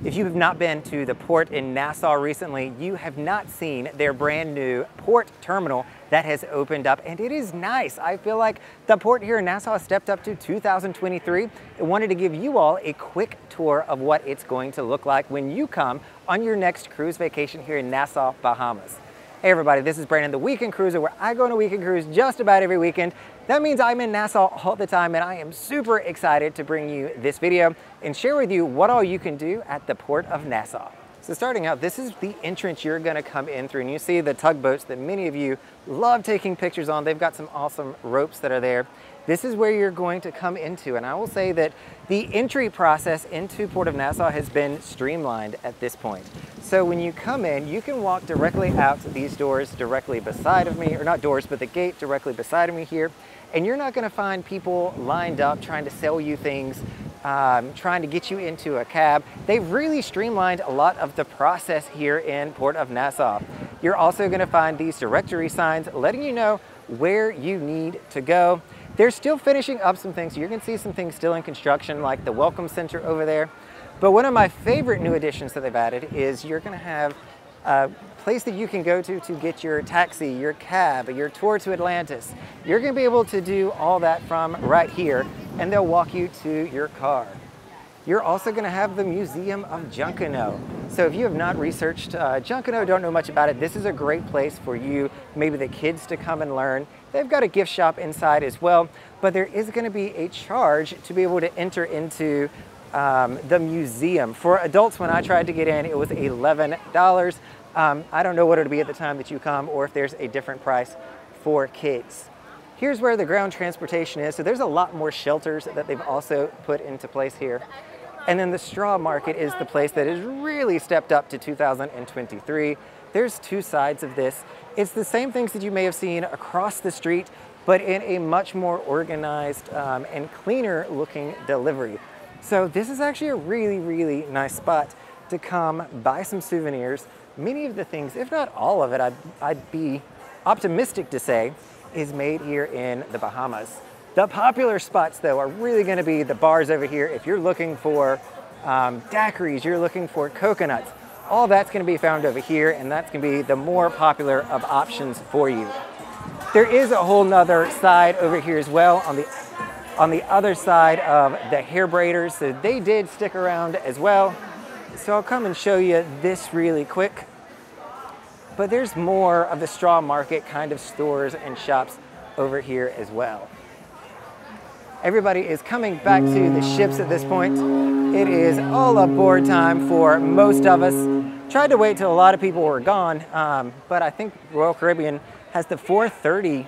If you have not been to the port in Nassau recently, you have not seen their brand new port terminal that has opened up, and it is nice. I feel like the port here in Nassau has stepped up to 2023. I wanted to give you all a quick tour of what it's going to look like when you come on your next cruise vacation here in Nassau, Bahamas. Hey everybody, this is Brandon, the Weekend Cruiser, where I go on a weekend cruise just about every weekend. That means I'm in Nassau all the time, and I am super excited to bring you this video and share with you what all you can do at the Port of Nassau. So starting out, this is the entrance you're gonna come in through, and you see the tugboats that many of you love taking pictures on. They've got some awesome ropes that are there. This is where you're going to come into, and I will say that the entry process into Port of Nassau has been streamlined at this point. So when you come in, you can walk directly out these doors directly beside of me, or not doors, but the gate directly beside of me here. And you're not gonna find people lined up trying to sell you things, trying to get you into a cab. They've really streamlined a lot of the process here in Port of Nassau. You're also gonna find these directory signs letting you know where you need to go. They're still finishing up some things. So you're gonna see some things still in construction, like the Welcome Center over there. But one of my favorite new additions that they've added is you're gonna have a place that you can go to get your taxi, your cab, your tour to Atlantis. You're gonna be able to do all that from right here, and they'll walk you to your car. You're also gonna have the Museum of Junkanoo. So if you have not researched Junkanoo, don't know much about it, this is a great place for you, maybe the kids, to come and learn. They've got a gift shop inside as well, but there is gonna be a charge to be able to enter into the museum. For adults, when I tried to get in, it was $11. I don't know what it'll be at the time that you come, or if there's a different price for kids. Here's where the ground transportation is. So there's a lot more shelters that they've also put into place here. And then the straw market is the place that has really stepped up to 2023. There's two sides of this. It's the same things that you may have seen across the street, but in a much more organized and cleaner looking delivery. So this is actually a really, really nice spot to come buy some souvenirs. Many of the things, if not all of it, I'd be optimistic to say, is made here in the Bahamas. The popular spots, though, are really gonna be the bars over here. If you're looking for daiquiris, you're looking for coconuts, all that's gonna be found over here, and that's gonna be the more popular of options for you. There is a whole nother side over here as well on the other side of the hair braiders, so they did stick around as well. So I'll come and show you this really quick. But there's more of the straw market kind of stores and shops over here as well. Everybody is coming back to the ships at this point. It is all aboard time for most of us. Tried to wait till a lot of people were gone, but I think Royal Caribbean has the 4:30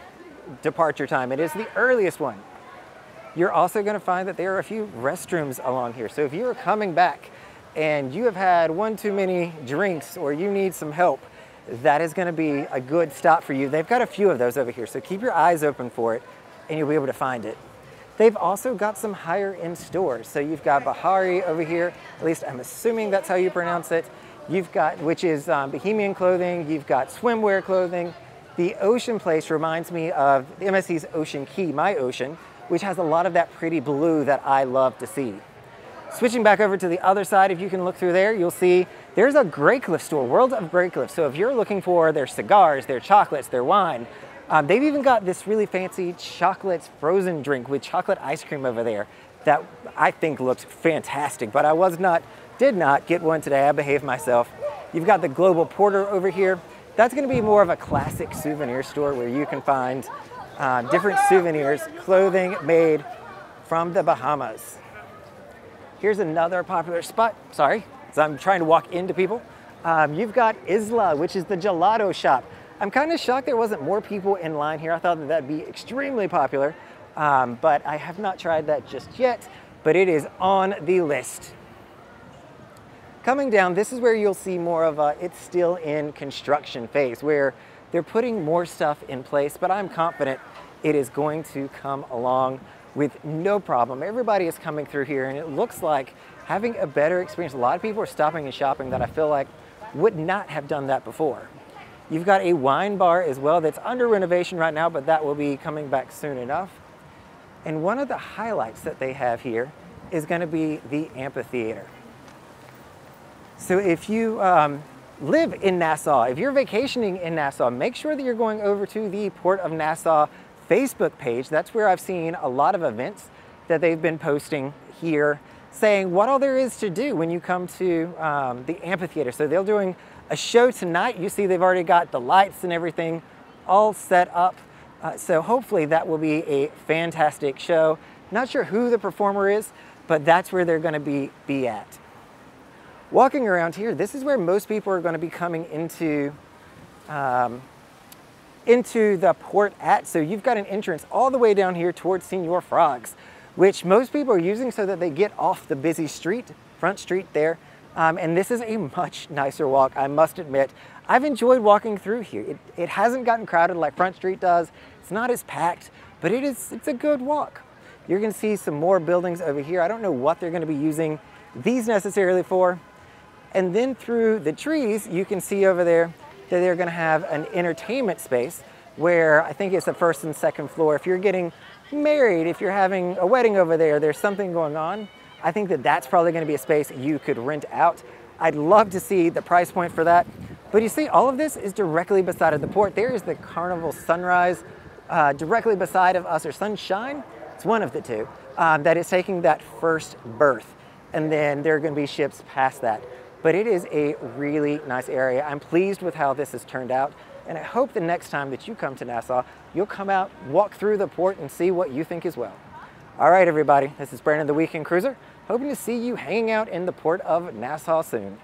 departure time. It is the earliest one. You're also gonna find that there are a few restrooms along here. So if you're coming back and you have had one too many drinks, or you need some help, that is gonna be a good stop for you. They've got a few of those over here, so keep your eyes open for it and you'll be able to find it. They've also got some higher end stores. So you've got Bahari over here, at least I'm assuming that's how you pronounce it. You've got, which is Bahamian clothing, you've got swimwear clothing. The Ocean Place reminds me of the MSC's Ocean Key, My Ocean, which has a lot of that pretty blue that I love to see. Switching back over to the other side, if you can look through there, you'll see there's a Greycliff store, World of Greycliff. So if you're looking for their cigars, their chocolates, their wine, they've even got this really fancy chocolate frozen drink with chocolate ice cream over there that I think looks fantastic, but I did not get one today. I behaved myself. You've got the Global Porter over here. That's gonna be more of a classic souvenir store where you can find different souvenirs, clothing made from the Bahamas. Here's another popular spot. Sorry, as I'm trying to walk into people. You've got Isla, which is the gelato shop. I'm kind of shocked there wasn't more people in line here. I thought that that'd be extremely popular, but I have not tried that just yet, but it is on the list. Coming down, this is where you'll see more of it's still in construction phase, where they're putting more stuff in place, but I'm confident it is going to come along with no problem. Everybody is coming through here, and it looks like having a better experience. A lot of people are stopping and shopping that I feel like would not have done that before. You've got a wine bar as well that's under renovation right now, but that will be coming back soon enough. And one of the highlights that they have here is going to be the amphitheater. So if you live in Nassau, if you're vacationing in Nassau, make sure that you're going over to the Port of Nassau Facebook page. That's where I've seen a lot of events that they've been posting here saying what all there is to do when you come to the amphitheater. So they're doing a show tonight. You see they've already got the lights and everything all set up. So hopefully that will be a fantastic show. Not sure who the performer is, but that's where they're going to be at. Walking around here, this is where most people are going to be coming into the port at. So you've got an entrance all the way down here towards Senor Frogs, which most people are using so that they get off the busy street, front street there. And this is a much nicer walk, I must admit. I've enjoyed walking through here. It hasn't gotten crowded like Front Street does. It's not as packed, but it's a good walk. You're gonna see some more buildings over here. I don't know what they're gonna be using these necessarily for. And then through the trees, you can see over there that they're gonna have an entertainment space where I think it's the first and second floor. If you're getting married, if you're having a wedding over there, there's something going on, I think that that's probably gonna be a space you could rent out. I'd love to see the price point for that. But you see, all of this is directly beside of the port. There is the Carnival Sunrise directly beside of us, or Sunshine, it's one of the two, that is taking that first berth. And then there are gonna be ships past that. But it is a really nice area. I'm pleased with how this has turned out. And I hope the next time that you come to Nassau, you'll come out, walk through the port and see what you think as well. All right, everybody, this is Brandon, the Weekend Cruiser. Hoping to see you hanging out in the Port of Nassau soon.